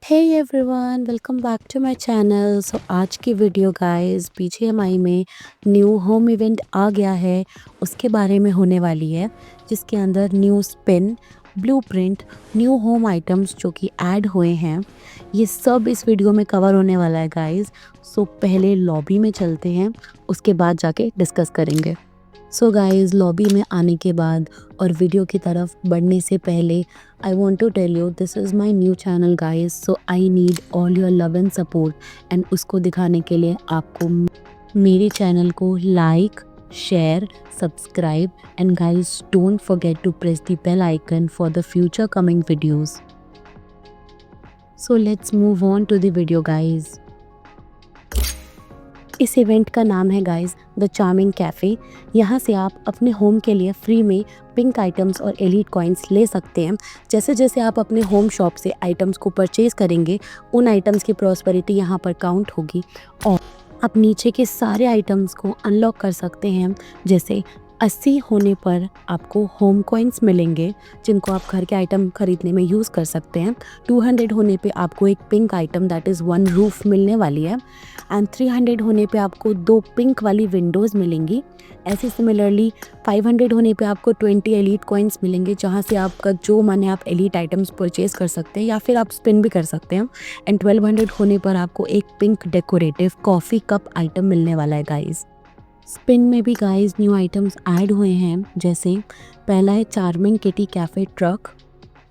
Hey everyone, welcome back to my channel. So आज की video guys BGMI में new home event आ गया है, उसके बारे में होने वाली है, जिसके अंदर new spin, blueprint, new home items जो कि ऐड हुए हैं, ये सब इस वीडियो में कवर होने वाला है गाइस। सो पहले लॉबी में चलते हैं, उसके बाद जाके डिस्कस करेंगे। सो गाइस लॉबी में आने के बाद और वीडियो की तरफ बढ़ने से पहले I want to tell you this is my new channel guys, so I need all your love and support. And उसको दिखाने के लिए आपको मेरे चैनल को like, share, subscribe and guys don't forget to press the bell icon for the future coming videos. So let's move on to the video guys. इस event का नाम है गाइस द चार्मिंग कैफ़े। यहाँ से आप अपने home के लिए फ्री में पिंक आइटम्स और एलीट कॉइन्स ले सकते हैं। जैसे जैसे आप अपने होम शॉप से आइटम्स को परचेज़ करेंगे, उन आइटम्स की प्रॉस्पेरिटी यहाँ पर काउंट होगी और आप नीचे के सारे आइटम्स को अनलॉक कर सकते हैं। जैसे 80 होने पर आपको होम कॉइन्स मिलेंगे, जिनको आप घर के आइटम खरीदने में यूज़ कर सकते हैं। 200 होने पे आपको एक pink item that is 1 roof मिलने वाली है एंड 300 होने पे आपको 2 पिंक वाली विंडोज़ मिलेंगी। ऐसे सिमिलरली 500 होने पे आपको 20 एलीट कॉइन्स मिलेंगे, जहाँ से आपका जो मन है आप एलीट आइटम्स परचेज़ कर सकते हैं या फिर आप स्पिन भी कर सकते हैं। एंड 1200 होने पर आपको एक pink decorative coffee cup item मिलने वाला है गाइज़। स्पिन में भी गाइस न्यू आइटम्स ऐड हुए हैं। जैसे पहला है charming kitty cafe truck,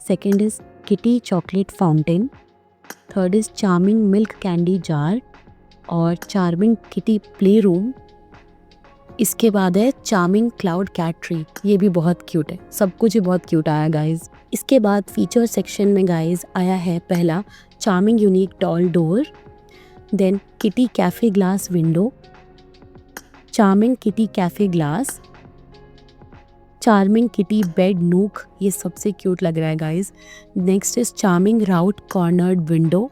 second is kitty chocolate fountain, third is charming milk candy jar और चार्मिंग किटी प्ले रूम। इसके बाद है चार्मिंग क्लाउड कैट ट्री, ये भी बहुत क्यूट है, सब कुछ ही बहुत क्यूट आया गाइस। इसके बाद फीचर सेक्शन में गाइस आया है पहला charming unique tall door, then kitty cafe glass window, charming kitty cafe glass, charming kitty bed nook, ये सबसे क्यूट लग रहा है guys. Next is charming round cornered window,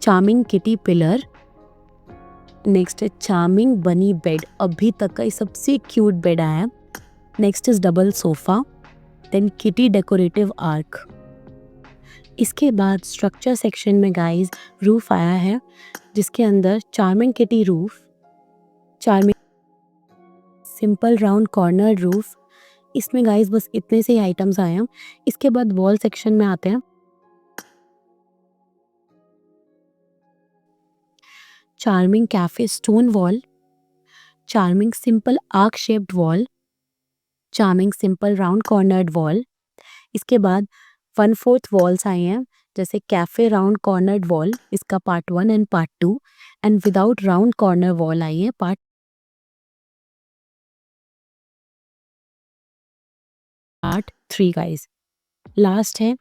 charming kitty pillar, next है चार्मिंग बनी बेड, अभी तक का ये सबसे क्यूट बेड आया है। Next is double sofa, then kitty decorative arch. इसके बाद स्ट्रक्चर सेक्शन में गाइस रूफ आया है, जिसके अंदर charming kitty roof, charming simple round corner roof. इसमें गाइस बस इतने से ही आइटम्स आए हैं। इसके बाद वॉल सेक्शन में आते हैं। Charming cafe stone wall, charming simple arch shaped wall, charming simple round cornered wall. इसके बाद 1/4 वॉल्स आए हैं, जैसे कैफे राउंड कॉर्नर्ड वॉल, इसका part 1 and part 2 and without round corner wall I है पार्ट 3 गाइस। लास्ट है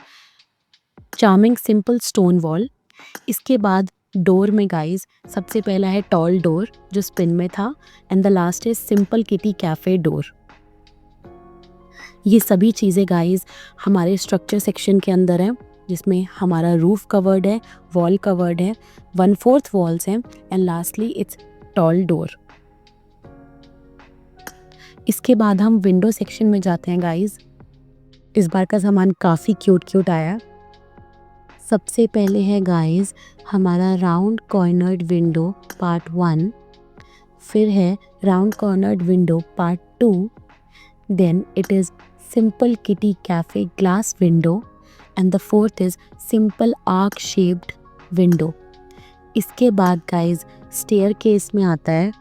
charming simple stone wall. इसके बाद डोर में गाइस सबसे पहला है टॉल डोर जो स्पिन में था एंड द लास्ट है सिंपल किटी कैफ़े डोर। ये सभी चीज़ें गाइस हमारे स्ट्रक्चर सेक्शन के अंदर है, जिसमें हमारा रूफ कवर्ड है, वॉल कवर्ड है, 1/4 वॉल्स हैं and lastly it's tall door. इसके बाद हम विंडो सेक्शन में जाते हैं गाइस। इस बार का सामान काफ़ी क्यूट आया। सबसे पहले है गाइस हमारा राउंड कॉर्नर्ड विंडो पार्ट 1, फिर है round cornered window part 2, then it is simple kitty cafe glass window and the fourth is simple arch shaped window. इसके बाद गाइस स्टेयर केस में आता है।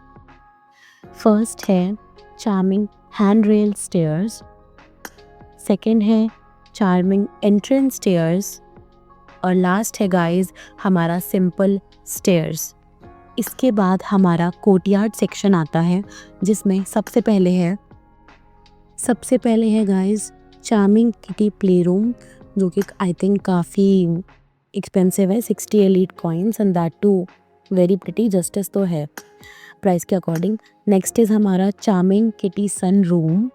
फर्स्ट है charming hand rail stairs, second है charming entrance stairs और last है guys हमारा सिंपल स्टेयर्स। इसके बाद हमारा कोर्टयार्ड सेक्शन आता है, जिसमें सबसे पहले है guys charming kitty play room, जो कि आई थिंक काफ़ी एक्सपेंसिव है, 60 elite coins and that too very pretty, justice तो है प्राइस के अकॉर्डिंग। नेक्स्ट इज़ हमारा charming kitty sun room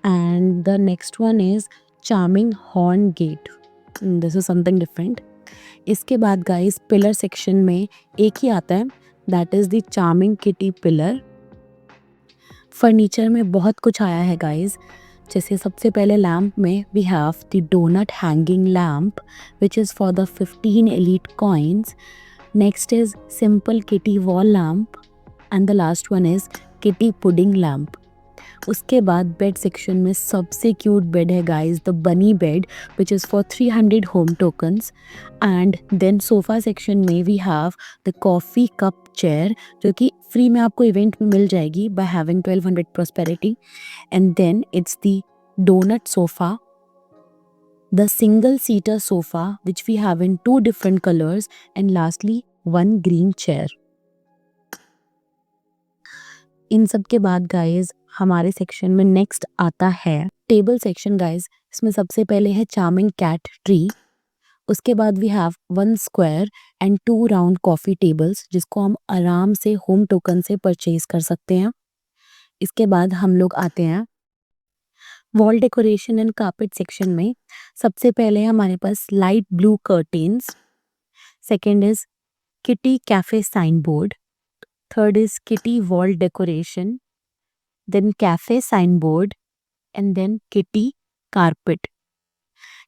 and the next one is charming horn gate, this is something different. इसके बाद guys pillar section में एक ही आता है, that is the charming kitty pillar. Furniture में बहुत कुछ आया है गाइस, जैसे सबसे पहले लैम्प में we have the donut hanging lamp which is for the 15 elite coins. Next is simple kitty wall lamp and the last one is kitty pudding lamp. उसके बाद बेड सेक्शन में सबसे क्यूट बेड है guys, the bunny bed which is for 300 home tokens. And then sofa section में we have the coffee cup chair जो कि free में आपको इवेंट में मिल जाएगी bye having 1200 prosperity. And then it's the donut sofa, the single seater sofa which we have in 2 different colors, and lastly one green chair. इन सब के बाद गाइस हमारे सेक्शन में नेक्स्ट आता है टेबल सेक्शन गाइस. इसमें सबसे पहले है चार्मिंग कैट ट्री. उसके बाद we have 1 square and 2 round coffee tables जिसको हम आराम से होम टोकन से परचेज कर सकते हैं. इसके बाद हम लोग आते हैं wall decoration and carpet section में. सबसे पहले हमारे पास light blue curtains, second is kitty cafe sign board, third is kitty wall decoration, then cafe sign board and then kitty carpet.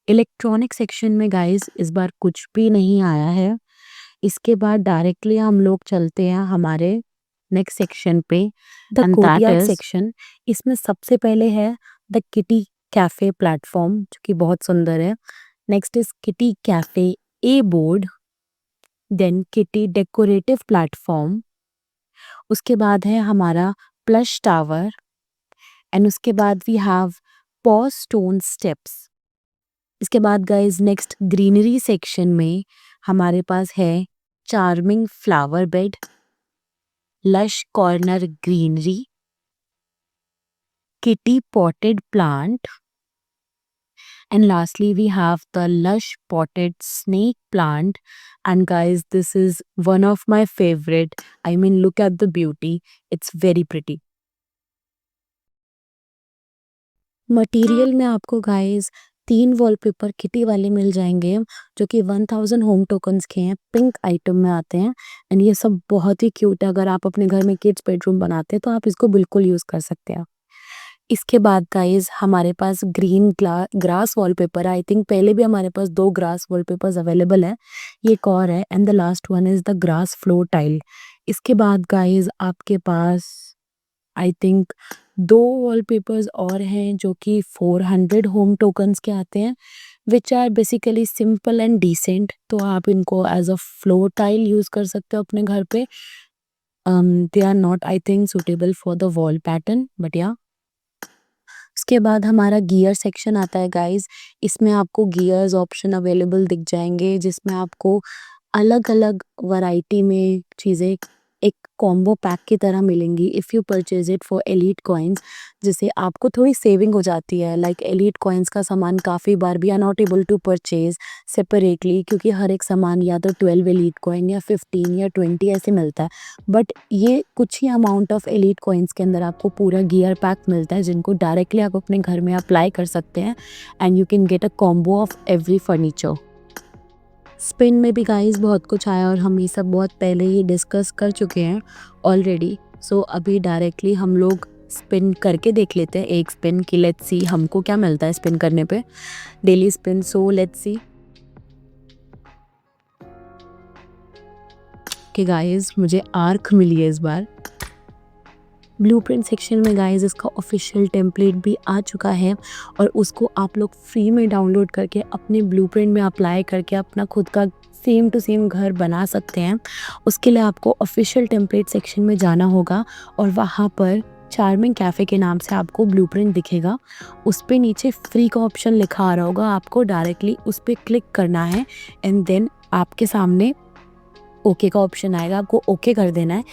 Electronic section में गाइस इस बार कुछ भी नहीं आया है. इसके बाद डायरेक्टली हम लोग चलते हैं हमारे नेक्स्ट सेक्शन पे, द कोर्टयार्ड सेक्शन. इसमें सबसे पहले है द किटी कैफे प्लेटफॉर्म जो कि बहुत सुंदर है. Next is kitty cafe a board, then kitty decorative platform. उसके बाद है हमारा प्लश टावर एंड उसके बाद we have paws stone steps. इसके बाद गाइज नेक्स्ट ग्रीनरी सेक्शन में हमारे पास है charming flower bed, lush corner greenery, kitty potted plant, and lastly we have the lush potted snake plant. And guys, this is one of my favorite. I mean, look at the beauty, it's very pretty. Material में आपको guys 3 wallpaper kitty वाले मिल जाएंगे जो कि 1000 home tokens के हैं, pink item में आते हैं. एंड ये सब बहुत ही क्यूट है. अगर आप अपने घर में किड्स बेडरूम बनाते हैं तो आप इसको बिल्कुल यूज़ कर सकते हैं. इसके बाद गाइस हमारे पास green grass wallpaper. I think पहले भी हमारे पास 2 ग्रास वॉलपेपर्स अवेलेबल है, ये एक और है. And the last one is the grass floor tile. इसके बाद गाइस आपके पास आई थिंक 2 वॉलपेपर्स और हैं जो कि 400 होम टोकन्स के आते हैं which are basically simple and decent. तो आप इनको as a floor tile use कर सकते हो अपने घर पे. They are not I think suitable for the wall pattern but yeah. उसके बाद हमारा गियर सेक्शन आता है गाइस. इसमें आपको गियर्स ऑप्शन अवेलेबल दिख जाएंगे जिसमें आपको अलग अलग वैरायटी में चीज़ें एक कॉम्बो पैक की तरह मिलेंगी if you purchase it for elite coins, जिससे आपको थोड़ी सेविंग हो जाती है. लाइक एलीट कॉइन्स का सामान काफ़ी बार we are not able to purchase separately क्योंकि हर एक सामान या तो 12 एलीट कॉइन या 15 या 20 ऐसे मिलता है. बट ये कुछ ही अमाउंट ऑफ एलीट कॉइन्स के अंदर आपको पूरा गियर पैक मिलता है जिनको डायरेक्टली आप अपने घर में अप्लाई कर सकते हैं and you can get a combo of every furniture. Spin में भी गाइस बहुत कुछ आया और हम ये सब बहुत पहले ही डिस्कस कर चुके हैं ऑलरेडी. सो अभी डायरेक्टली हम लोग स्पिन करके देख लेते हैं एक स्पिन की. लेट्स सी हमको क्या मिलता है स्पिन करने पे. Daily spin, so let's see. कि गाइस मुझे आर्क मिली है इस बार. ब्लूप्रिंट सेक्शन में गाइस इसका ऑफिशियल टेम्पलेट भी आ चुका है और उसको आप लोग फ्री में डाउनलोड करके अपने ब्लूप्रिंट में अप्लाई करके अपना खुद का सेम टू सेम घर बना सकते हैं. उसके लिए आपको ऑफिशियल टेम्पलेट सेक्शन में जाना होगा और वहाँ पर चार्मिंग कैफ़े के नाम से आपको ब्लूप्रिंट दिखेगा. उस पर नीचे फ्री का ऑप्शन लिखा आ रहा होगा, आपको डायरेक्टली उस पर क्लिक करना है एंड देन आपके सामने ओके का ऑप्शन आएगा, आपको ओके कर देना है.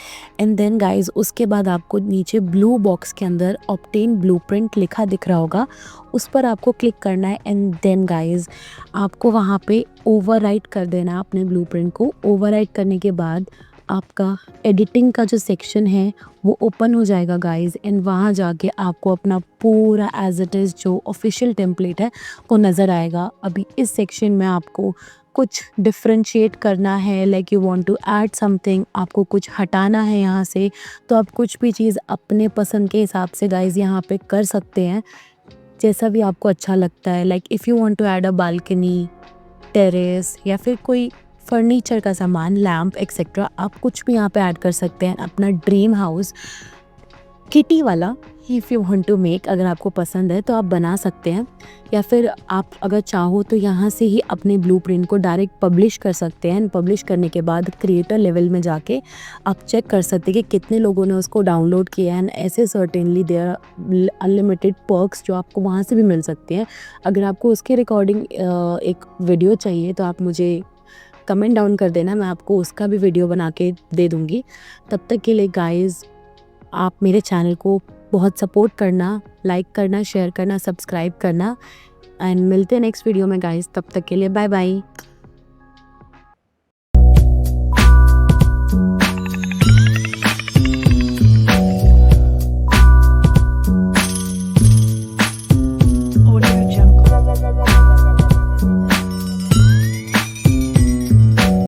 एंड देन गाइज उसके बाद आपको नीचे ब्लू बॉक्स के अंदर ऑब्टेन ब्लूप्रिंट लिखा दिख रहा होगा, उस पर आपको क्लिक करना है. एंड देन गाइज आपको वहाँ पे ओवरराइट कर देना है अपने ब्लूप्रिंट को. ओवरराइट करने के बाद आपका एडिटिंग का जो सेक्शन है वो ओपन हो जाएगा गाइज. एंड वहाँ जाके आपको अपना पूरा एज इट इज़ जो ऑफिशियल टेम्पलेट है वो नज़र आएगा. अभी इस सेक्शन में आपको कुछ डिफ्रेंशिएट करना है, like you want to add something, आपको कुछ हटाना है यहाँ से, तो आप कुछ भी चीज़ अपने पसंद के हिसाब से गाइज यहाँ पे कर सकते हैं. जैसा भी आपको अच्छा लगता है। Like if you want to add a balcony, terrace या फिर कोई फर्नीचर का सामान, लैंप एक्सेट्रा, आप कुछ भी यहाँ पे ऐड कर सकते हैं। अपना ड्रीम हाउस किटी वाला if you want to make, अगर आपको पसंद है तो आप बना सकते हैं, या फिर आप अगर चाहो तो यहाँ से ही अपने ब्लूप्रिंट को डायरेक्ट पब्लिश कर सकते हैं। पब्लिश करने के बाद क्रिएटर लेवल में जाके आप चेक कर सकते हैं कि कितने लोगों ने उसको डाउनलोड किया है, एंड ऐसे certainly there are unlimited perks जो आपको वहाँ से भी मिल सकते हैं। अगर आपको उसके रिकॉर्डिंग एक वीडियो चाहिए तो आप मुझे कमेंट डाउन कर देना, मैं आपको उसका भी वीडियो बना के दे दूँगी। तब तक के लिए गाइज़, आप मेरे चैनल को बहुत सपोर्ट करना, लाइक करना, शेयर करना, सब्सक्राइब करना, एंड मिलते हैं नेक्स्ट वीडियो में गाइज़। तब तक के लिए बाय बाय।